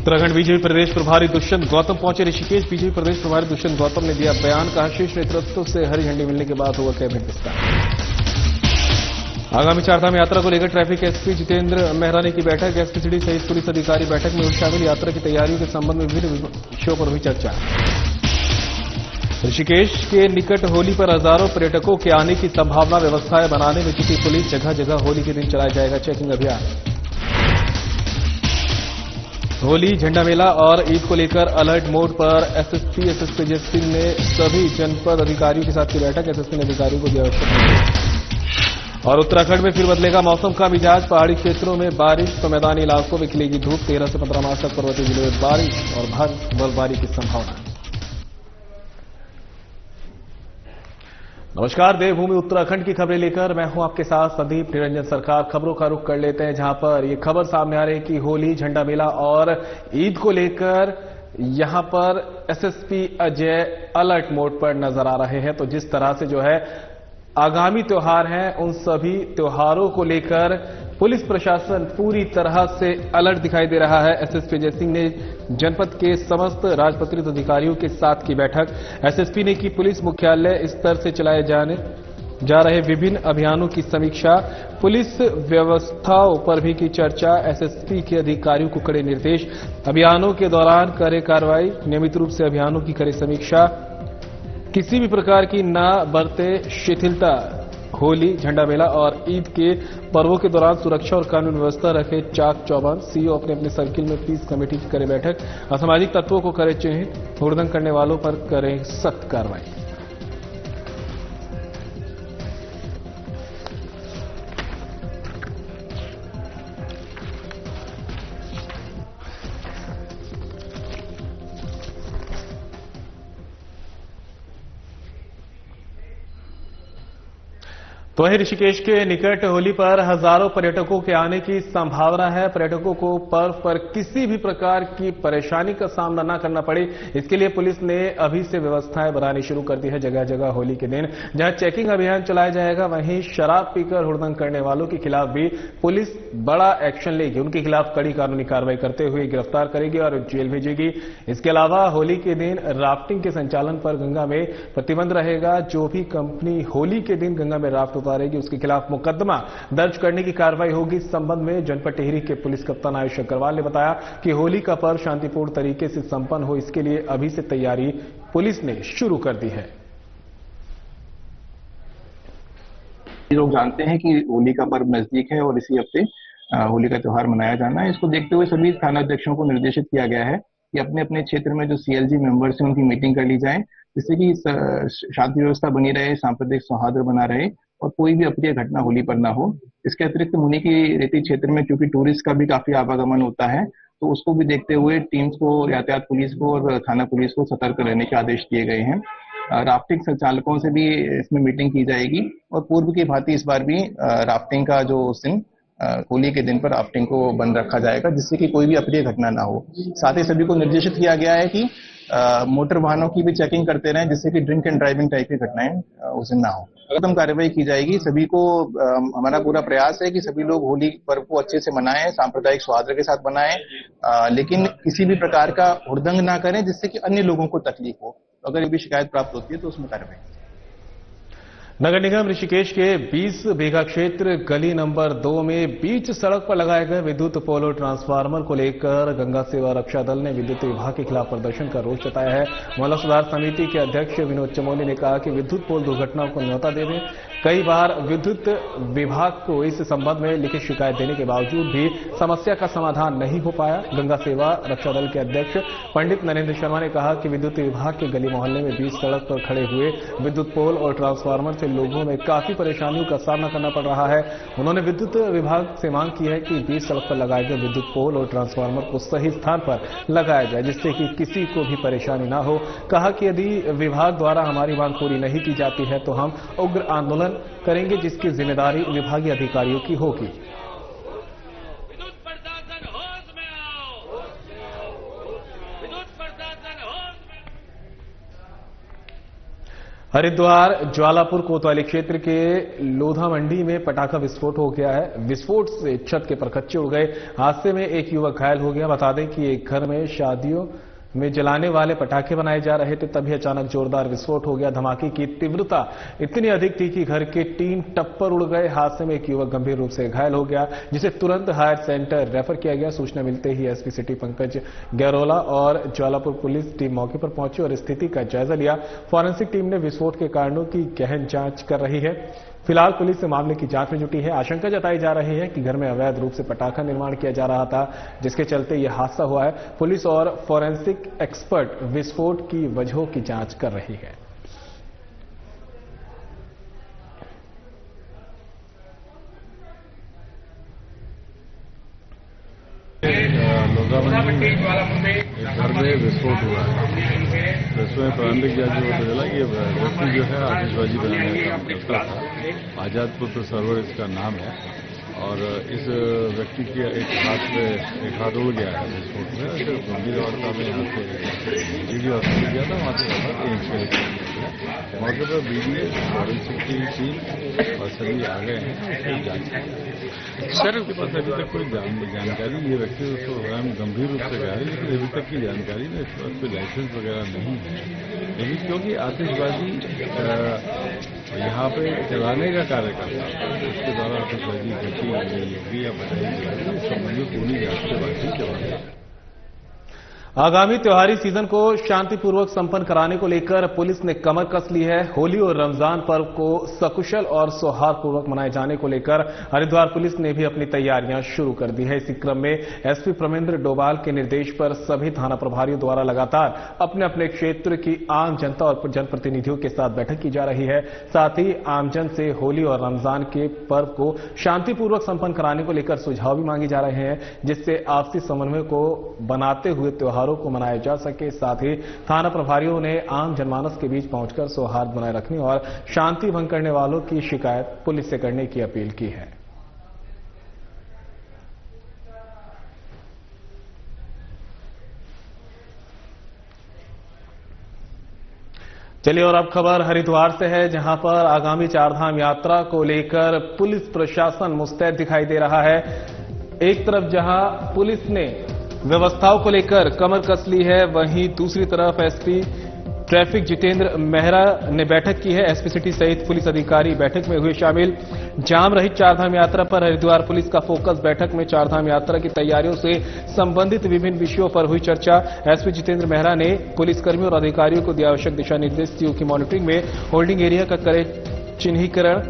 Uttarakhand BJP प्रदेश प्रभारी दुष्यंत गौतम पहुंचे Rishikesh. BJP प्रदेश प्रभारी दुष्यंत गौतम ने दिया बयान, कहा शीर्ष नेतृत्व से हरी झंडी मिलने के बाद हुआ कैबिनेट विस्तार। आगामी चारधाम यात्रा को लेकर ट्रैफिक एसपी जितेंद्र मेहरानी की बैठक, एसपीसीडी सहित पुलिस अधिकारी बैठक में शामिल। यात्रा की तैयारियों के संबंध में विभिन्न विषयों पर हुई चर्चा। ऋषिकेश के निकट होली पर हजारों पर्यटकों के आने की संभावना, व्यवस्थाएं बनाने में जुटी पुलिस। जगह जगह होली के दिन चलाया जाएगा चेकिंग अभियान। होली, झंडा मेला और ईद को लेकर अलर्ट मोड पर एसएसपी जय सिंह ने सभी जनपद अधिकारियों के साथ की बैठक। एसएसपी ने अधिकारियों को दिया आवश्यक निर्देश। और उत्तराखंड में फिर बदलेगा मौसम का मिजाज, पहाड़ी क्षेत्रों में बारिश तो मैदानी इलाकों में खिलेगी धूप। 13 से 15 मार्च तक पर्वतीय जिलों में बारिश और भारी बर्फबारी की संभावना। नमस्कार, देवभूमि उत्तराखंड की खबरें लेकर मैं हूं आपके साथ संदीप निरंजन सरकार। खबरों का रुख कर लेते हैं, जहां पर ये खबर सामने आ रही है कि होली, झंडा मेला और ईद को लेकर यहां पर एसएसपी अजय अलर्ट मोड पर नजर आ रहे हैं। तो जिस तरह से जो है आगामी त्योहार हैं, उन सभी त्योहारों को लेकर पुलिस प्रशासन पूरी तरह से अलर्ट दिखाई दे रहा है। एसएसपी जय सिंह ने जनपद के समस्त राजपत्रित अधिकारियों के साथ की बैठक। एसएसपी ने की पुलिस मुख्यालय स्तर से चलाए जा रहे विभिन्न अभियानों की समीक्षा, पुलिस व्यवस्थाओं पर भी की चर्चा। एसएसपी के अधिकारियों को कड़े निर्देश, अभियानों के दौरान करे कार्रवाई, नियमित रूप से अभियानों की करे समीक्षा, किसी भी प्रकार की न बरते शिथिलता। होली, झंडा मेला और ईद के पर्वों के दौरान सुरक्षा और कानून व्यवस्था रखे चाक चौबंद। सीओ अपने अपने सर्किल में पीस कमेटी की करे बैठक। असामाजिक तत्वों को करे चिन्हित, हुड़दंग करने वालों पर करें सख्त कार्रवाई। तो वहीं ऋषिकेश के निकट होली पर हजारों पर्यटकों के आने की संभावना है। पर्यटकों को पर्व पर किसी भी प्रकार की परेशानी का सामना न करना पड़े, इसके लिए पुलिस ने अभी से व्यवस्थाएं बनानी शुरू कर दी है। जगह जगह होली के दिन जहां चेकिंग अभियान चलाया जाएगा, वहीं शराब पीकर हुड़दंग करने वालों के खिलाफ भी पुलिस बड़ा एक्शन लेगी। उनके खिलाफ कड़ी कानूनी कार्रवाई करते हुए गिरफ्तार करेगी और जेल भेजेगी। इसके अलावा होली के दिन राफ्टिंग के संचालन पर गंगा में प्रतिबंध रहेगा। जो भी कंपनी होली के दिन गंगा में राफ्ट उतारेगी, उसके खिलाफ मुकदमा दर्ज करने की कार्रवाई होगी। इस संबंध में जनपद टिहरी के पुलिस कप्तान आयुष अग्रवाल ने बताया कि होली का पर्व शांतिपूर्ण तरीके से संपन्न हो, इसके लिए अभी से तैयारी पुलिस ने शुरू कर दी है। लोग जानते हैं कि होली का पर्व नजदीक है और इसी हफ्ते होली का त्योहार मनाया जाना है। इसको देखते हुए सभी थाना अध्यक्षों को निर्देशित किया गया है कि अपने अपने क्षेत्र में जो सीएलजी मेंबर्स हैं, उनकी मीटिंग कर ली जाए, जिससे कि शांति व्यवस्था बनी रहे, सांप्रदायिक सौहार्द बना रहे और कोई भी अप्रिय घटना होली पर ना हो। इसके अतिरिक्त मुनि की रेती क्षेत्र में क्योंकि टूरिस्ट का भी काफी आवागमन होता है, तो उसको भी देखते हुए टीम्स को, यातायात पुलिस को और थाना पुलिस को सतर्क रहने के आदेश दिए गए हैं। राफ्टिंग संचालकों से भी इसमें मीटिंग की जाएगी और पूर्व की भांति इस बार भी राफ्टिंग का जो दिन होली के दिन पर राफ्टिंग को बंद रखा जाएगा, जिससे कि कोई भी अप्रिय घटना ना हो। साथ ही सभी को निर्देशित किया गया है कि मोटर वाहनों की भी चेकिंग करते रहें, जिससे कि ड्रिंक एंड ड्राइविंग टाइप की घटनाएं उस दिन ना हो। कदम कार्रवाई की जाएगी। सभी को हमारा पूरा प्रयास है कि सभी लोग होली पर्व को अच्छे से मनाएं, सांप्रदायिक सौहार्द के साथ मनाएं, लेकिन किसी भी प्रकार का हुड़दंग ना करें जिससे कि अन्य लोगों को तकलीफ हो। अगर ये भी शिकायत प्राप्त होती है तो उसमें कार्रवाई। नगर निगम ऋषिकेश के 20 बीघा क्षेत्र गली नंबर 2 में बीच सड़क पर लगाए गए विद्युत पोल और ट्रांसफार्मर को लेकर गंगा सेवा रक्षा दल ने विद्युत विभाग के खिलाफ प्रदर्शन का रोष जताया है। मोहल्ला सुधार समिति के अध्यक्ष विनोद चमोली ने कहा कि विद्युत पोल दुर्घटनाओं को न्योता देने, कई बार विद्युत विभाग को इस संबंध में लिखित शिकायत देने के बावजूद भी समस्या का समाधान नहीं हो पाया। गंगा सेवा रक्षा दल के अध्यक्ष पंडित नरेंद्र शर्मा ने कहा कि विद्युत विभाग के गली मोहल्ले में बीच सड़क पर खड़े हुए विद्युत पोल और ट्रांसफार्मर से लोगों में काफी परेशानियों का सामना करना पड़ रहा है। उन्होंने विद्युत विभाग से मांग की है कि बीच सड़क पर लगाए गए विद्युत पोल और ट्रांसफार्मर को सही स्थान पर लगाया जाए, जिससे कि किसी को भी परेशानी ना हो। कहा कि यदि विभाग द्वारा हमारी मांग पूरी नहीं की जाती है तो हम उग्र आंदोलन करेंगे, जिसकी जिम्मेदारी विभागीय अधिकारियों की होगी। हरिद्वार ज्वालापुर कोतवाली क्षेत्र के लोधा मंडी में पटाखा विस्फोट हो गया है। विस्फोट से छत के परखच्चे उड़ गए। हादसे में एक युवक घायल हो गया। बता दें कि एक घर में शादियों में जलाने वाले पटाखे बनाए जा रहे थे, तभी अचानक जोरदार विस्फोट हो गया। धमाके की तीव्रता इतनी अधिक थी कि घर के 3 टप्पर उड़ गए। हादसे में एक युवक गंभीर रूप से घायल हो गया, जिसे तुरंत हायर सेंटर रेफर किया गया। सूचना मिलते ही एसपी सिटी पंकज गैरोला और ज्वालापुर पुलिस टीम मौके पर पहुंची और स्थिति का जायजा लिया। फॉरेंसिक टीम ने विस्फोट के कारणों की गहन जांच कर रही है। फिलहाल पुलिस से मामले की जांच में जुटी है। आशंका जताई जा रही है कि घर में अवैध रूप से पटाखा निर्माण किया जा रहा था, जिसके चलते यह हादसा हुआ है। पुलिस और फॉरेंसिक एक्सपर्ट विस्फोट की वजहों की जांच कर रही है। घर में विस्फोट हुआ है। इसमें प्रारंभिक जांच में पता चला कि व्यक्ति जो है आतिशबाजी बनाने का काम करता था। आजाद पुत्र सरवर इसका नाम है और इस व्यक्ति के एक हाथ उड़ गया है विस्फोट में। गंभीर अवस्था में यहाँ से जीडी हॉस्पिटल गया था, वहाँ से एम्स में मौके पर बीडीए फॉरेंसिक टीम और सभी आ गए हैं जांच। सर उसके पास अभी तक कोई जानकारी, ये व्यक्ति उसको गंभीर रूप से घायल, लेकिन अभी तक की जानकारी में इसके पास कोई लाइसेंस वगैरह नहीं है। लेकिन क्योंकि आतिशबाजी यहाँ पे चलाने का कार्य करता है, उसके द्वारा आतिशबाजी घटी गई होगी या बनाई गई, इस संबंध में पूरी जांच के बाद ही चलाएगा। आगामी त्योहारी सीजन को शांतिपूर्वक संपन्न कराने को लेकर पुलिस ने कमर कस ली है। होली और रमजान पर्व को सकुशल और सौहार्दपूर्वक मनाए जाने को लेकर हरिद्वार पुलिस ने भी अपनी तैयारियां शुरू कर दी है। इसी क्रम में एसपी प्रमेंद्र डोभाल के निर्देश पर सभी थाना प्रभारियों द्वारा लगातार अपने अपने क्षेत्र की आम जनता और जनप्रतिनिधियों के साथ बैठक की जा रही है। साथ ही आमजन से होली और रमजान के पर्व को शांतिपूर्वक संपन्न कराने को लेकर सुझाव भी मांगे जा रहे हैं, जिससे आपसी समन्वय को बनाते हुए त्योहार को मनाया जा सके। साथ ही थाना प्रभारियों ने आम जनमानस के बीच पहुंचकर सौहार्द बनाए रखने और शांति भंग करने वालों की शिकायत पुलिस से करने की अपील की है। चलिए और अब खबर हरिद्वार से है, जहां पर आगामी चारधाम यात्रा को लेकर पुलिस प्रशासन मुस्तैद दिखाई दे रहा है। एक तरफ जहां पुलिस ने व्यवस्थाओं को लेकर कमर कस ली है, वहीं दूसरी तरफ एसपी ट्रैफिक जितेंद्र मेहरा ने बैठक की है। एसपी सिटी सहित पुलिस अधिकारी बैठक में हुए शामिल। जाम रहित चारधाम यात्रा पर हरिद्वार पुलिस का फोकस। बैठक में चारधाम यात्रा की तैयारियों से संबंधित विभिन्न विषयों पर हुई चर्चा। एसपी जितेंद्र मेहरा ने पुलिसकर्मियों और अधिकारियों को दिया आवश्यक दिशा निर्देश। सीओ की मॉनिटरिंग में होल्डिंग एरिया का करे चिन्हीकरण,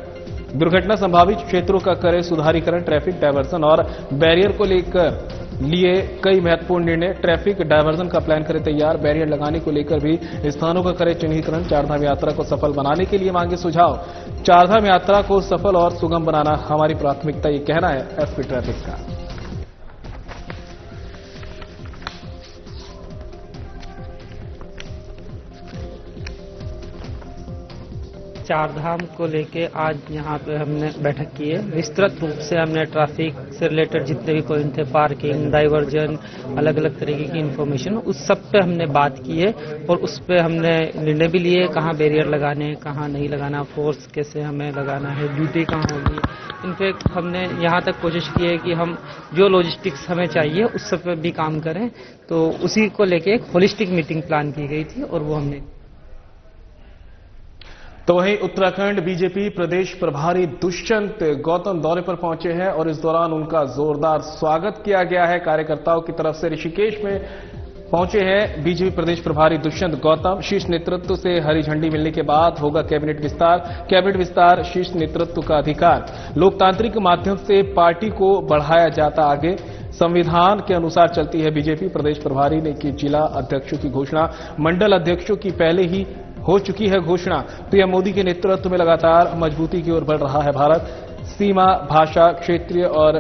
दुर्घटना संभावित क्षेत्रों का करे सुधारीकरण, ट्रैफिक डायवर्सन और बैरियर को लेकर लिए कई महत्वपूर्ण निर्णय। ट्रैफिक डायवर्जन का प्लान करे तैयार, बैरियर लगाने को लेकर भी स्थानों का करे चिन्हीकरण। चारधाम यात्रा को सफल बनाने के लिए मांगे सुझाव। चारधाम यात्रा को सफल और सुगम बनाना हमारी प्राथमिकता, ये कहना है एसपी ट्रैफिक का। चारधाम को लेके आज यहाँ पे हमने बैठक की है। विस्तृत रूप से हमने ट्रैफिक से रिलेटेड जितने भी पॉइंट थे, पार्किंग, डाइवर्जन, अलग अलग तरीके की इंफॉर्मेशन, उस सब पे हमने बात की है और उस पे हमने निर्णय भी लिए, कहाँ बैरियर लगाने, कहाँ नहीं लगाना, फोर्स कैसे हमें लगाना है, ड्यूटी कहाँ होगी। इनफैक्ट हमने यहाँ तक कोशिश की है कि हम जो लॉजिस्टिक्स हमें चाहिए उस सब पे भी काम करें। तो उसी को लेके एक होलिस्टिक मीटिंग प्लान की गई थी और वो हमने। तो वहीं उत्तराखंड बीजेपी प्रदेश प्रभारी दुष्यंत गौतम दौरे पर पहुंचे हैं और इस दौरान उनका जोरदार स्वागत किया गया है कार्यकर्ताओं की तरफ से। ऋषिकेश में पहुंचे हैं बीजेपी प्रदेश प्रभारी दुष्यंत गौतम। शीर्ष नेतृत्व से हरी झंडी मिलने के बाद होगा कैबिनेट विस्तार। कैबिनेट विस्तार शीर्ष नेतृत्व का अधिकार। लोकतांत्रिक माध्यम से पार्टी को बढ़ाया जाता आगे। संविधान के अनुसार चलती है बीजेपी। प्रदेश प्रभारी ने की जिला अध्यक्षों की घोषणा। मंडल अध्यक्षों की पहले ही हो चुकी है घोषणा। पीएम मोदी के नेतृत्व में लगातार मजबूती की ओर बढ़ रहा है भारत। सीमा, भाषा, क्षेत्रीय और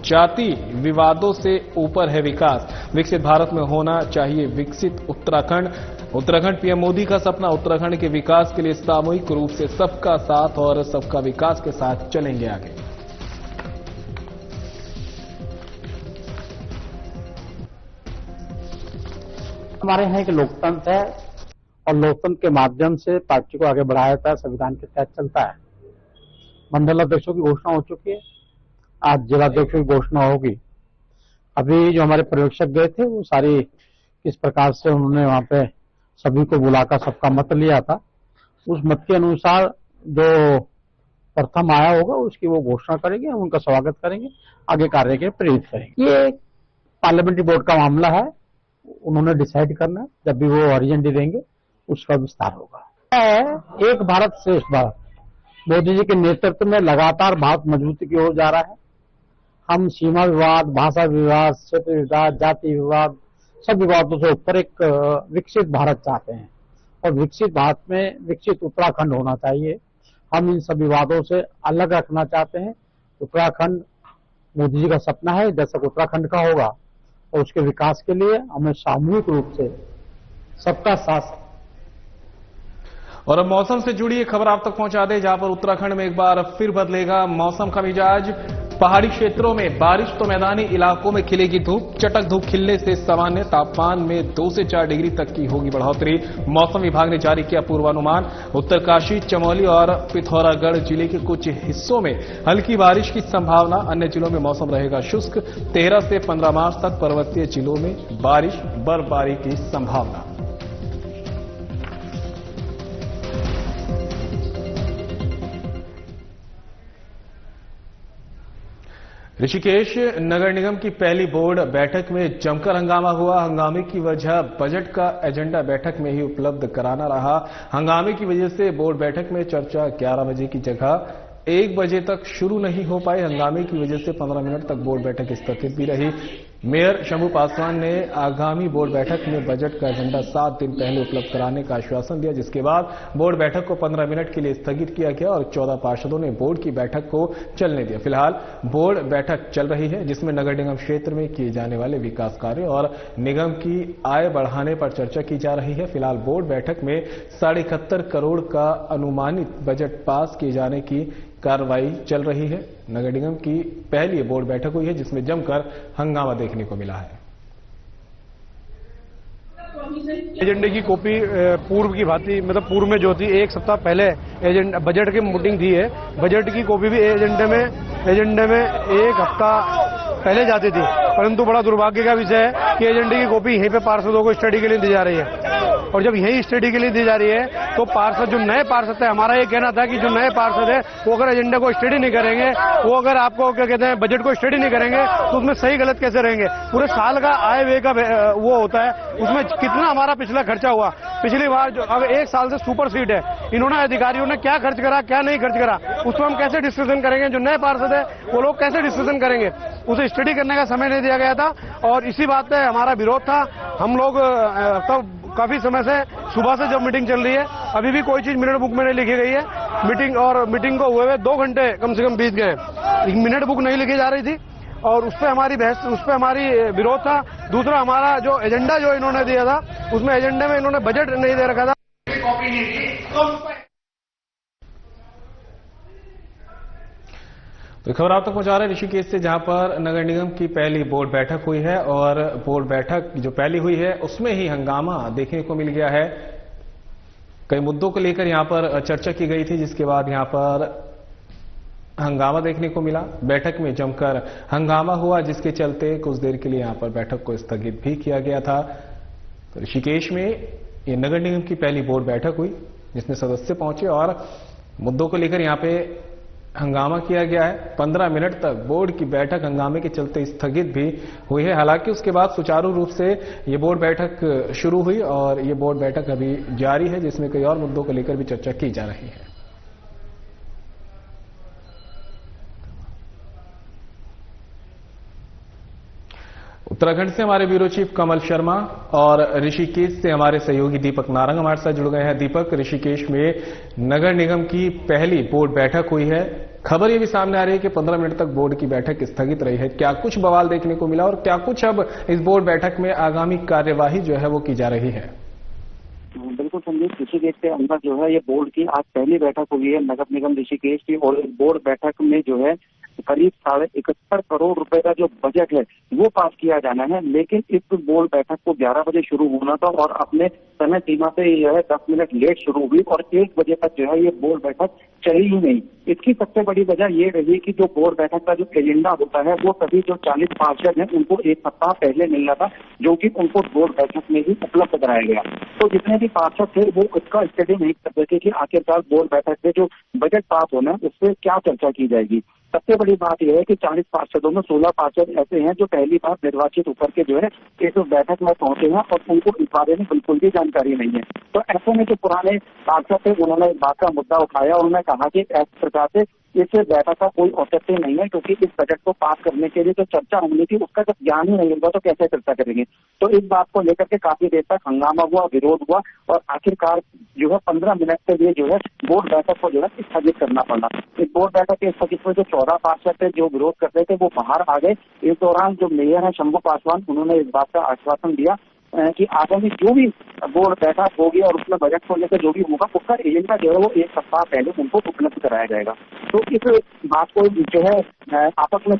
जाति विवादों से ऊपर है विकास। विकसित भारत में होना चाहिए विकसित उत्तराखंड। उत्तराखंड पीएम मोदी का सपना। उत्तराखंड के विकास के लिए सामूहिक रूप से सबका साथ और सबका विकास के साथ चलेंगे आगे। हमारे यहाँ एक लोकतंत्र है और लोकतंत्र के माध्यम से पार्टी को आगे बढ़ाया जाता है, संविधान के तहत चलता है। मंडल अध्यक्षों की घोषणा हो चुकी है, आज जिलाध्यक्षों की घोषणा होगी। अभी जो हमारे पर्यवेक्षक गए थे वो सारी किस प्रकार से उन्होंने वहां पे सभी को बुलाकर सबका मत लिया था, उस मत के अनुसार जो प्रथम आया होगा उसकी वो घोषणा करेंगे, हम उनका स्वागत करेंगे, आगे कार्य के प्रेरित करेंगे। ये पार्लियामेंट्री बोर्ड का मामला है, उन्होंने डिसाइड करना है, जब भी वो हरी झंडी देंगे उसका विस्तार होगा। एक भारत श्रेष्ठ भारत मोदी जी के नेतृत्व में लगातार भारत मजबूती की ओर जा रहा है। हम सीमा विवाद, भाषा विवाद, क्षेत्र विवाद, जाति विवाद, सब विवादों से ऊपर एक विकसित भारत चाहते हैं और विकसित भारत में विकसित उत्तराखंड होना चाहिए। हम इन सब विवादों से अलग रखना चाहते हैं। उत्तराखंड मोदी जी का सपना है, जैसा उत्तराखंड का होगा और उसके विकास के लिए हमें सामूहिक रूप से सबका साथ। और अब मौसम से जुड़ी एक खबर आप तक पहुंचा दे, जहां पर उत्तराखंड में एक बार फिर बदलेगा मौसम का मिजाज। पहाड़ी क्षेत्रों में बारिश तो मैदानी इलाकों में खिलेगी धूप। चटक धूप खिलने से सामान्य तापमान में 2 से 4 डिग्री तक की होगी बढ़ोतरी। मौसम विभाग ने जारी किया पूर्वानुमान। उत्तरकाशी, चमोली और पिथौरागढ़ जिले के कुछ हिस्सों में हल्की बारिश की संभावना। अन्य जिलों में मौसम रहेगा शुष्क। 13 से 15 मार्च तक पर्वतीय जिलों में बारिश बर्फबारी की संभावना। ऋषिकेश नगर निगम की पहली बोर्ड बैठक में जमकर हंगामा हुआ। हंगामे की वजह बजट का एजेंडा बैठक में ही उपलब्ध कराना रहा। हंगामे की वजह से बोर्ड बैठक में चर्चा 11 बजे की जगह 1 बजे तक शुरू नहीं हो पाई। हंगामे की वजह से 15 मिनट तक बोर्ड बैठक स्थगित भी रही। मेयर शंभू पासवान ने आगामी बोर्ड बैठक में बजट का एजेंडा 7 दिन पहले उपलब्ध कराने का आश्वासन दिया, जिसके बाद बोर्ड बैठक को 15 मिनट के लिए स्थगित किया गया और 14 पार्षदों ने बोर्ड की बैठक को चलने दिया। फिलहाल बोर्ड बैठक चल रही है, जिसमें नगर निगम क्षेत्र में किए जाने वाले विकास कार्य और निगम की आय बढ़ाने पर चर्चा की जा रही है। फिलहाल बोर्ड बैठक में 71.5 करोड़ का अनुमानित बजट पास किए जाने की कार्रवाई चल रही है। नगर निगम की पहली बोर्ड बैठक हुई है, जिसमें जमकर हंगामा देखने को मिला है। एजेंडे की कॉपी पूर्व की भांति, मतलब पूर्व में जो थी 1 सप्ताह पहले बजट की मीटिंग थी है, बजट की कॉपी भी एजेंडे में 1 हफ्ता पहले जाती थी। परंतु बड़ा दुर्भाग्य का विषय है कि एजेंडे की कॉपी यहीं पे पार्षदों को स्टडी के लिए दी जा रही है। और जब यही स्टडी के लिए दी जा रही है तो पार्षद, जो नए पार्षद है, हमारा ये कहना था कि जो नए पार्षद है वो अगर एजेंडा को स्टडी नहीं करेंगे, वो अगर आपको क्या कहते हैं बजट को स्टडी नहीं करेंगे तो उसमें सही गलत कैसे रहेंगे। पूरे साल का आय व्यय का वो होता है, उसमें कितना हमारा पिछला खर्चा हुआ। पिछली बार जो अब 1 साल से सुपर सीट है, इन्होंने अधिकारियों ने क्या खर्च करा क्या नहीं खर्च करा उस पर हम कैसे डिस्कशन करेंगे। जो नए पार्षद है वो लोग कैसे डिस्कशन करेंगे, उसे स्टडी करने का समय नहीं दिया गया था और इसी बात पे हमारा विरोध था। हम लोग तब काफी समय से सुबह से जब मीटिंग चल रही है, अभी भी कोई चीज मिनट बुक में नहीं लिखी गई है। मीटिंग को हुए 2 घंटे कम से कम बीत गए, मिनट बुक नहीं लिखी जा रही थी और उस पर हमारी बहस, उस पर हमारी विरोध था। दूसरा, हमारा जो एजेंडा जो इन्होंने दिया था उसमें एजेंडे में इन्होंने बजट नहीं दे रखा था। तो खबर आप तक पहुंचा रहे हैं ऋषिकेश से, जहां पर नगर निगम की पहली बोर्ड बैठक हुई है और बोर्ड बैठक जो पहली हुई है उसमें ही हंगामा देखने को मिल गया है। कई मुद्दों को लेकर यहां पर चर्चा की गई थी, जिसके बाद यहां पर हंगामा देखने को मिला। बैठक में जमकर हंगामा हुआ, जिसके चलते कुछ देर के लिए यहां पर बैठक को स्थगित भी किया गया था। तो ऋषिकेश में ये नगर निगम की पहली बोर्ड बैठक हुई, जिसमें सदस्य पहुंचे और मुद्दों को लेकर यहां पे हंगामा किया गया है। 15 मिनट तक बोर्ड की बैठक हंगामे के चलते स्थगित भी हुई है। हालांकि उसके बाद सुचारू रूप से ये बोर्ड बैठक शुरू हुई और ये बोर्ड बैठक अभी जारी है, जिसमें कई और मुद्दों को लेकर भी चर्चा की जा रही है। उत्तराखंड से हमारे ब्यूरो चीफ कमल शर्मा और ऋषिकेश से हमारे सहयोगी दीपक नारंग हमारे साथ जुड़ गए हैं। दीपक, ऋषिकेश में नगर निगम की पहली बोर्ड बैठक हुई है। खबर ये भी सामने आ रही है कि 15 मिनट तक बोर्ड की बैठक स्थगित रही है। क्या कुछ बवाल देखने को मिला और क्या कुछ अब इस बोर्ड बैठक में आगामी कार्यवाही जो है वो की जा रही है? बिल्कुल बिल्कुल संदीप, ऋषिकेश के अंदर जो है ये बोर्ड की आज पहली बैठक हुई है नगर निगम ऋषिकेश की। और इस बोर्ड बैठक में जो है करीब 71.5 करोड़ रुपए का जो बजट है वो पास किया जाना है। लेकिन इस बोर्ड बैठक को 11 बजे शुरू होना था और अपने समय सीमा से यह 10 मिनट लेट शुरू हुई और 1 बजे तक जो है ये बोर्ड बैठक चली ही नहीं। इसकी सबसे बड़ी वजह ये रही कि जो बोर्ड बैठक का जो एजेंडा होता है वो सभी जो 40 पार्षद हैं उनको एक सप्ताह पहले मिलना था, जो कि उनको बोर्ड बैठक में ही उपलब्ध कराया गया। तो जितने भी पार्षद थे वो इसका स्टडी नहीं कर सके कि आखिरकार बोर्ड बैठक में जो बजट पास होना है उससे क्या चर्चा की जाएगी। सबसे बड़ी बात यह है कि 40 पार्षदों में 16 पार्षद ऐसे हैं जो पहली बार निर्वाचित होकर के जो है इस बैठक में पहुंचे हैं और उनको इस बारे में बिल्कुल भी जानकारी नहीं है। तो ऐसे में जो पुराने पार्षद थे उन्होंने इस बात का मुद्दा उठाया और उन्होंने कहा कि इस प्रकार से इस बैठक का कोई औचित्य नहीं है, क्योंकि इस बजट को पास करने के लिए जो चर्चा होनी थी उसका जब ज्ञान ही नहीं होगा तो कैसे चर्चा करेंगे। तो इस बात को लेकर के काफी देर तक हंगामा हुआ, विरोध हुआ और आखिरकार जो है 15 मिनट के लिए जो है बोर्ड बैठक को जो है स्थगित करना पड़ा। इस बोर्ड बैठक के स्थगित में जो 14 पार्षद थे जो विरोध कर रहे थे वो बाहर आ गए। इस दौरान जो मेयर है शंभू पासवान, उन्होंने इस बात का आश्वासन दिया कि आगामी जो भी बोर्ड बैठक होगी और उसमें बजट को लेकर जो भी होगा उसका एजेंडा जो है वो 1 सप्ताह पहले उनको उपलब्ध कराया जाएगा। तो इस बात को जो है आपस में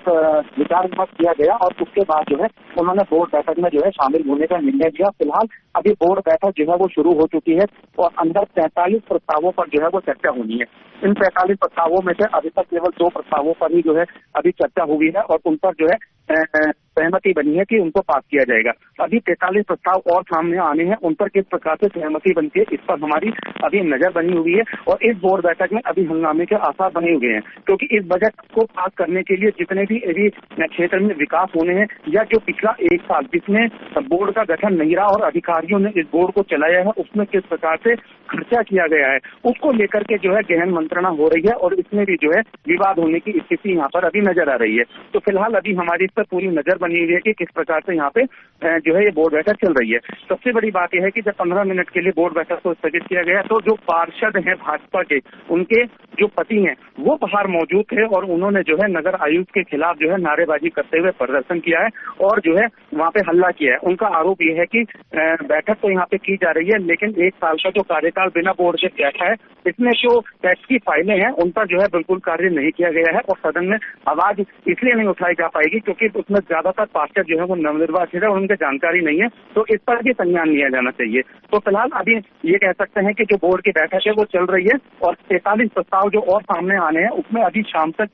विचार विमर्श किया गया और उसके बाद जो है उन्होंने बोर्ड बैठक में जो है शामिल होने का निर्णय लिया। फिलहाल अभी बोर्ड बैठक जो है वो शुरू हो चुकी है और अंदर 43 प्रस्तावों पर जो है वो चर्चा होनी है। इन 43 प्रस्तावों में से अभी तक केवल 2 प्रस्तावों पर ही जो है अभी चर्चा हुई है और उन पर जो है सहमति बनी है कि उनको पास किया जाएगा। अभी 43 प्रस्ताव और सामने आने हैं, उन पर किस प्रकार से सहमति बनती है इस पर हमारी अभी नजर बनी हुई है। और इस बोर्ड बैठक में अभी हंगामे के आसार बने हुए हैं, क्योंकि इस बजट को पास करने के लिए जितने भी अभी क्षेत्र में विकास होने हैं या जो पिछला 1 साल जिसमें बोर्ड का गठन नहीं रहा और अधिकारियों ने इस बोर्ड को चलाया है उसमें किस प्रकार से खर्चा किया गया है उसको लेकर के जो है गहन मंत्रणा हो रही है और इसमें भी जो है विवाद होने की स्थिति यहाँ पर अभी नजर आ रही है। तो फिलहाल अभी हमारी इस पर पूरी नजर बनी हुई है कि किस प्रकार से यहाँ पे जो है ये बोर्ड बैठक चल रही है। सबसे बड़ी बात यह है कि जब 15 मिनट के लिए बोर्ड बैठक को स्थगित किया गया तो जो पार्षद हैं भाजपा के, उनके जो पति हैं वो बाहर मौजूद थे और उन्होंने जो है नगर आयुक्त के खिलाफ जो है नारेबाजी करते हुए प्रदर्शन किया है और जो है वहाँ पे हल्ला किया है। उनका आरोप यह है कि बैठक तो यहाँ पे की जा रही है लेकिन 1 साल का जो कार्यकाल बिना बोर्ड से बैठा है इसमें जो टैक्स की फाइलें हैं उन पर जो है बिल्कुल कार्य नहीं किया गया है और सदन में आवाज इसलिए नहीं उठाई जा पाएगी क्योंकि उसमें ज्यादातर पार्षद जो है वो नवनिर्वाचित है और उनके जानकारी नहीं है, तो इस पर भी संज्ञान लिया जाना चाहिए। तो फिलहाल अभी ये कह सकते हैं कि जो बोर्ड की बैठक है वो चल रही है और 43 प्रस्ताव जो और सामने आने हैं उसमें अभी शाम तक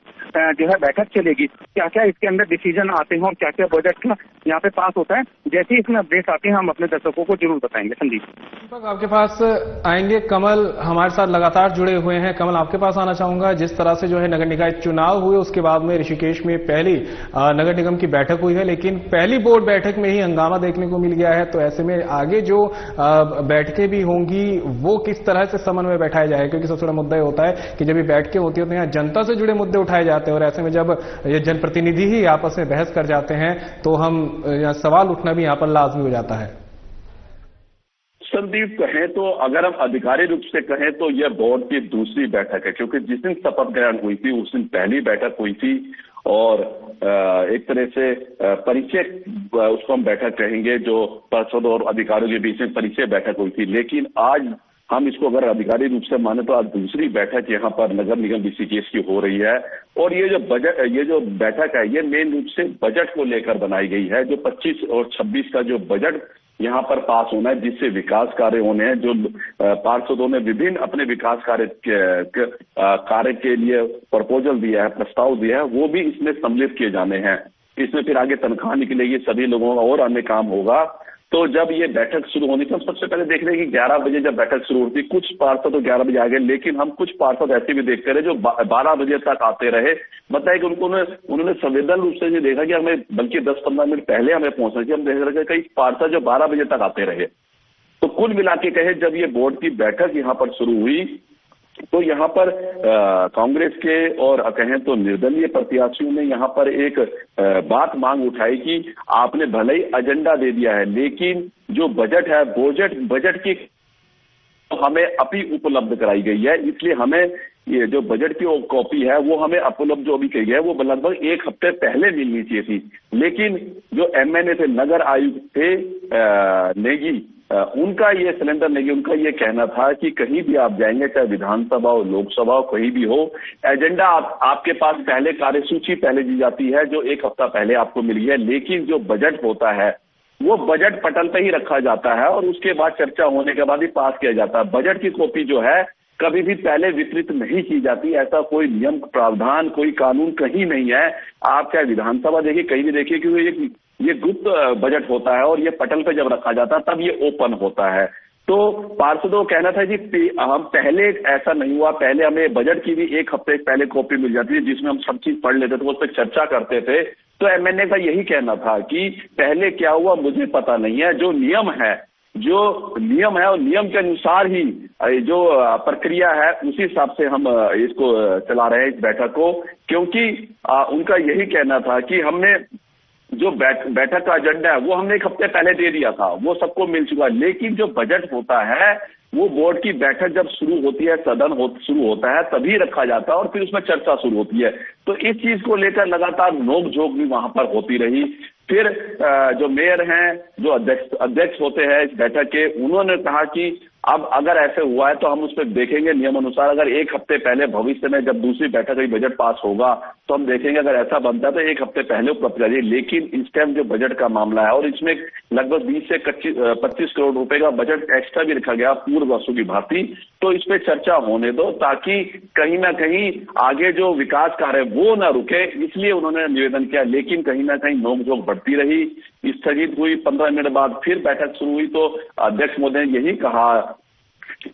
जो है बैठक चलेगी। क्या क्या इसके अंदर डिसीजन आते हैं और क्या क्या बजट का यहाँ पे पास होता है, जैसे ही इसमें अपडेट आते हैं हम अपने दर्शकों को जरूर बताएंगे। संदीप आपके पास आएंगे, कमल हमारे साथ लगातार जुड़े हुए हैं। कमल, आपके पास आना चाहूंगा, जिस तरह से जो है नगर निकाय चुनाव हुए उसके बाद में ऋषिकेश में पहली नगर निगम की बैठक हुई है लेकिन पहली बोर्ड बैठक में ही हंगामा देखने को मिल गया है। तो ऐसे में आगे जो बैठकें भी होंगी वो किस तरह से समन्वय बैठाया जाएगा, क्योंकि सबसे बड़ा मुद्दा ये होता है कि जब ये बैठकें होती है तो यहाँ जनता से जुड़े मुद्दे उठाए जाते हैं और ऐसे में जब ये जनप्रतिनिधि ही आपस में बहस कर जाते हैं तो हम सवाल उठना भी यहाँ पर लाजमी हो जाता है। संदीप, कहें तो अगर हम आधिकारिक रूप से कहें तो यह बोर्ड की दूसरी बैठक है, क्योंकि जिस दिन शपथ ग्रहण हुई थी उस दिन पहली बैठक हुई थी और एक तरह से परिचय उसको हम बैठक कहेंगे, जो पार्षद और अधिकारियों के बीच में परिचय बैठक हुई थी। लेकिन आज हम इसको अगर आधिकारिक रूप से माने तो आज दूसरी बैठक यहाँ पर नगर निगम ऋषिकेश की हो रही है और ये जो बैठक है ये मेन रूप से बजट को लेकर बनाई गई है। जो 25 और 26 का जो बजट यहाँ पर पास होना है, जिससे विकास कार्य होने हैं, जो पार्षदों ने विभिन्न अपने विकास कार्य के लिए प्रपोजल दिया है, प्रस्ताव दिया है, वो भी इसमें सम्मिलित किए जाने हैं। इसमें फिर आगे तनख्वाह निकलेगी, सभी लोगों का और अन्य काम होगा। तो जब ये बैठक शुरू होनी थी, हम सबसे पहले देख रहे हैं कि 11 बजे जब बैठक शुरू होती, कुछ पार्षद तो 11 बजे आ गए, लेकिन हम कुछ पार्षद ऐसे भी देखते रहे जो 12 बजे तक आते रहे। बताया कि उन्होंने संवेदन रूप से ये देखा कि हमें बल्कि 10-15 मिनट पहले हमें पहुंचना चाहिए। हम देख रहे थे कई पार्षद जो 12 बजे तक आते रहे। तो कुल मिला के कहे जब ये बोर्ड की बैठक यहाँ पर शुरू हुई तो यहाँ पर कांग्रेस के और कहें तो निर्दलीय प्रत्याशियों ने यहाँ पर एक बात मांग उठाई कि आपने भले ही एजेंडा दे दिया है लेकिन जो बजट है बजट की हमें अभी उपलब्ध कराई गई है, इसलिए हमें ये जो बजट की कॉपी है वो हमें उपलब्ध जो अभी की गई है वो लगभग 1 हफ्ते पहले मिलनी चाहिए थी। लेकिन जो MNA थे, नगर आयुक्त थे नेगी, उनका ये सिलेंडर नेगी उनका ये कहना था कि कहीं भी आप जाएंगे, चाहे विधानसभा हो, लोकसभा हो, कहीं भी हो, एजेंडा आपके पास पहले कार्यसूची पहले दी जाती है जो एक हफ्ता पहले आपको मिली है, लेकिन जो बजट होता है वो बजट पटल पे ही रखा जाता है और उसके बाद चर्चा होने के बाद ही पास किया जाता है। बजट की कॉपी जो है कभी भी पहले वितरित नहीं की जाती, ऐसा कोई नियम प्रावधान कोई कानून कहीं नहीं है। आप चाहे विधानसभा देखिए, कहीं भी देखिए, क्योंकि ये गुप्त बजट होता है और ये पटल पे जब रखा जाता है तब ये ओपन होता है। तो पार्षदों का कहना था कि हम पहले ऐसा नहीं हुआ, पहले हमें बजट की भी एक हफ्ते पहले कॉपी मिल जाती है जिसमें हम सब चीज पढ़ लेते थे, उस पर चर्चा करते थे। तो एमएनए का यही कहना था कि पहले क्या हुआ मुझे पता नहीं है, जो नियम है और नियम के अनुसार ही जो प्रक्रिया है उसी हिसाब से हम इसको चला रहे हैं इस बैठक को, क्योंकि उनका यही कहना था कि हमने जो बैठक का एजेंडा है वो हमने एक हफ्ते पहले दे दिया था, वो सबको मिल चुका है, लेकिन जो बजट होता है वो बोर्ड की बैठक जब शुरू होती है, सदन शुरू होता है तभी रखा जाता है और फिर उसमें चर्चा शुरू होती है। तो इस चीज को लेकर लगातार नोकझोंक भी वहां पर होती रही। फिर जो मेयर हैं, जो अध्यक्ष होते हैं इस बैठक के, उन्होंने कहा कि अब अगर ऐसे हुआ है तो हम उस पर देखेंगे नियम अनुसार, अगर एक हफ्ते पहले भविष्य में जब दूसरी बैठक में बजट पास होगा तो हम देखेंगे, अगर ऐसा बनता है तो एक हफ्ते पहले उपलब्ध करिए। लेकिन इस टाइम जो बजट का मामला है और इसमें लगभग 20 से 25 करोड़ रुपए का बजट एक्स्ट्रा भी रखा गया पूर्व वर्षों की भांति, तो इस पर चर्चा होने दो ताकि कहीं ना कहीं आगे जो विकास कार्य वो ना रुके, इसलिए उन्होंने निवेदन किया। लेकिन कहीं ना कहीं नोकझोंक बढ़ती रही, स्थगित हुई, 15 मिनट बाद फिर बैठक शुरू हुई। तो अध्यक्ष महोदय ने यही कहा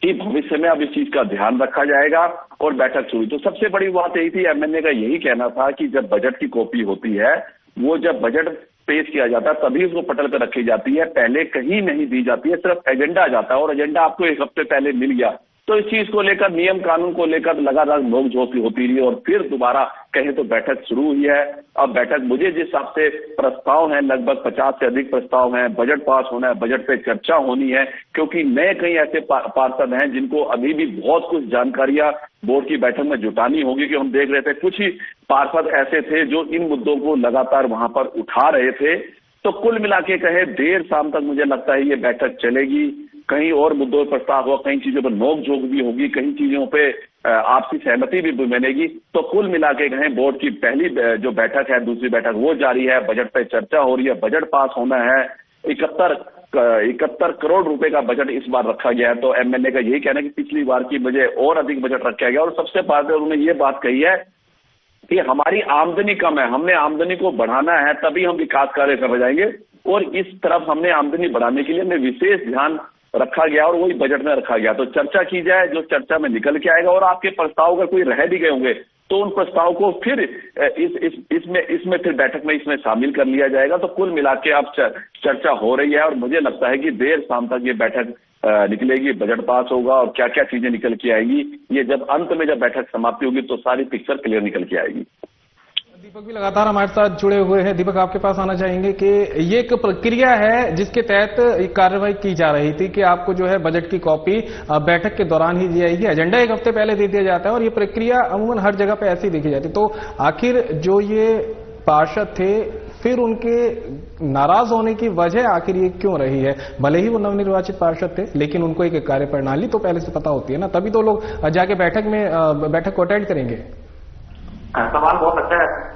कि भविष्य में अब इस चीज का ध्यान रखा जाएगा और बैठक शुरू। तो सबसे बड़ी बात यही थी, एमएनए का यही कहना था कि जब बजट की कॉपी होती है वो जब बजट पेश किया जाता है तभी उसको पटल पर रखी जाती है, पहले कहीं नहीं दी जाती है, सिर्फ एजेंडा जाता है और एजेंडा आपको एक हफ्ते पहले मिल गया। तो इस चीज को लेकर, नियम कानून को लेकर लगातार नोकझोंक होती रही और फिर दोबारा कहें तो बैठक शुरू हुई है। अब बैठक मुझे जिस हिसाब से प्रस्ताव हैं, लगभग 50 से अधिक प्रस्ताव हैं, बजट पास होना है, बजट पे चर्चा होनी है, क्योंकि नए कई ऐसे पार्षद हैं जिनको अभी भी बहुत कुछ जानकारियां बोर्ड की बैठक में जुटानी होगी। कि हम देख रहे थे कुछ ही पार्षद ऐसे थे जो इन मुद्दों को लगातार वहां पर उठा रहे थे। तो कुल मिला के कहे देर शाम तक मुझे लगता है ये बैठक चलेगी, कहीं और मुद्दों पर प्रस्ताव होगा, कई चीजों पर नोकझोंक भी होगी, कई चीजों पे आपसी सहमति भी बनेगी। तो कुल मिला के कहें बोर्ड की पहली जो बैठक है, दूसरी बैठक वो जारी है, बजट पे चर्चा हो रही है, बजट पास होना है। 71 करोड़ रुपए का बजट इस बार रखा गया है। तो एमएनए का यही कहना है कि पिछली बार की वजह और अधिक बजट रखा गया और सबसे बाद में उन्होंने ये बात कही है कि हमारी आमदनी कम है, हमने आमदनी को बढ़ाना है तभी हम विकास कार्य कर जाएंगे और इस तरफ हमने आमदनी बढ़ाने के लिए हमें विशेष ध्यान रखा गया और वही बजट में रखा गया। तो चर्चा की जाए, जो चर्चा में निकल के आएगा और आपके प्रस्ताव अगर कोई रह भी गए होंगे तो उन प्रस्ताव को फिर इसमें फिर बैठक में इसमें शामिल कर लिया जाएगा। तो कुल मिला के अब चर्चा हो रही है और मुझे लगता है कि देर शाम तक ये बैठक निकलेगी, बजट पास होगा और क्या क्या चीजें निकल के आएगी, ये जब अंत में जब बैठक समाप्ति होगी तो सारी पिक्चर क्लियर निकल के आएगी। दीपक भी लगातार हमारे साथ जुड़े हुए हैं। दीपक, आपके पास आना चाहेंगे कि ये एक प्रक्रिया है जिसके तहत कार्रवाई की जा रही थी कि आपको जो है बजट की कॉपी बैठक के दौरान ही दी जाएगी, एजेंडा एक हफ्ते पहले दे दिया जाता है और ये प्रक्रिया अमूमन हर जगह पे ऐसी देखी जाती। तो आखिर जो ये पार्षद थे फिर उनके नाराज होने की वजह आखिर ये क्यों रही है? भले ही वो नवनिर्वाचित पार्षद थे लेकिन उनको एक कार्यप्रणाली तो पहले से पता होती है ना, तभी तो लोग जाके बैठक को अटेंड करेंगे। सवाल बहुत अच्छा है।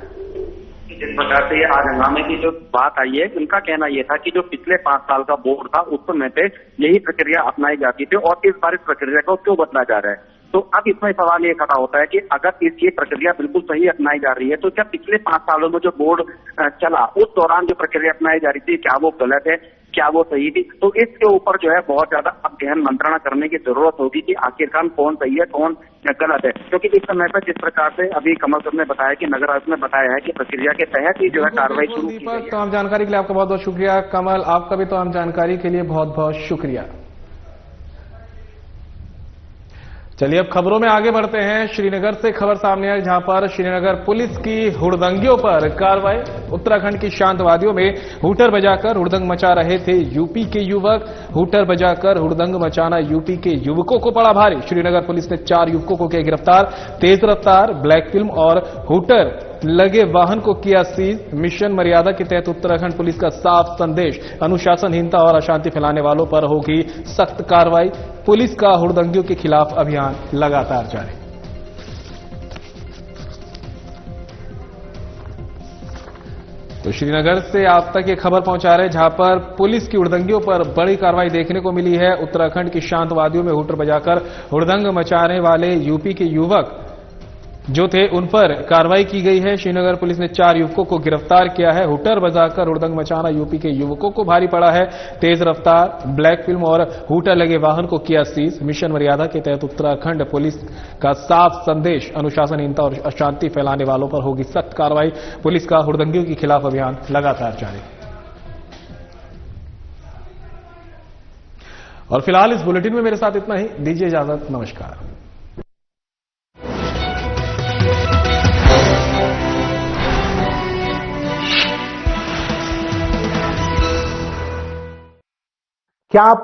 जिस प्रकार से आज हंगामे की जो बात आई है, उनका कहना यह था कि जो पिछले 5 साल का बोर्ड था उसमें पे यही प्रक्रिया अपनाई जाती थी और इस बार इस प्रक्रिया को क्यों बदला जा रहा है। तो अब इसमें सवाल ये खड़ा होता है कि अगर ये प्रक्रिया बिल्कुल सही अपनाई जा रही है तो क्या पिछले 5 सालों में जो बोर्ड चला उस दौरान जो प्रक्रिया अपनाई जा रही थी क्या वो गलत है, क्या वो सही थी? तो इसके ऊपर जो है बहुत ज्यादा अब गहन मंत्रणा करने की जरूरत होगी कि आखिरकार कौन सही है कौन गलत है। क्योंकि इस समय पर जिस प्रकार से अभी कमल सर ने बताया कि नगर आयुक्त ने बताया है कि प्रक्रिया के तहत ही जो है कार्रवाई शुरू की गई है। तमाम जानकारी के लिए आपका बहुत बहुत शुक्रिया। कमल, आपका भी तमाम जानकारी के लिए बहुत बहुत शुक्रिया। चलिए अब खबरों में आगे बढ़ते हैं। श्रीनगर से खबर सामने आई जहां पर श्रीनगर पुलिस की हुड़दंगियों पर कार्रवाई। उत्तराखंड की शांतवादियों में हूटर बजाकर हुड़दंग मचा रहे थे यूपी के युवक। हूटर बजाकर हुड़दंग मचाना यूपी के युवकों को पड़ा भारी। श्रीनगर पुलिस ने 4 युवकों को किया गिरफ्तार। तेज रफ्तार, ब्लैक फिल्म और हूटर लगे वाहन को किया सीज। मिशन मर्यादा के तहत उत्तराखंड पुलिस का साफ संदेश, अनुशासनहीनता और अशांति फैलाने वालों पर होगी सख्त कार्रवाई। पुलिस का हुड़दंगियों के खिलाफ अभियान लगातार जारी। तो श्रीनगर से आप तक ये खबर पहुंचा रहे जहां पर पुलिस की हुड़दंगियों पर बड़ी कार्रवाई देखने को मिली है। उत्तराखंड की शांत वादियों में हुटर बजाकर हुड़दंग मचाने वाले यूपी के युवक जो थे उन पर कार्रवाई की गई है। श्रीनगर पुलिस ने 4 युवकों को गिरफ्तार किया है। हुटर बजाकर हुड़दंग मचाना यूपी के युवकों को भारी पड़ा है। तेज रफ्तार, ब्लैक फिल्म और हुटर लगे वाहन को किया सीज। मिशन मर्यादा के तहत उत्तराखंड पुलिस का साफ संदेश, अनुशासनहीनता और अशांति फैलाने वालों पर होगी सख्त कार्रवाई। पुलिस का हुड़दंगियों के खिलाफ अभियान लगातार जारी। और फिलहाल इस बुलेटिन में मेरे साथ इतना ही। दीजिए इजाजत, नमस्कार। क्या आप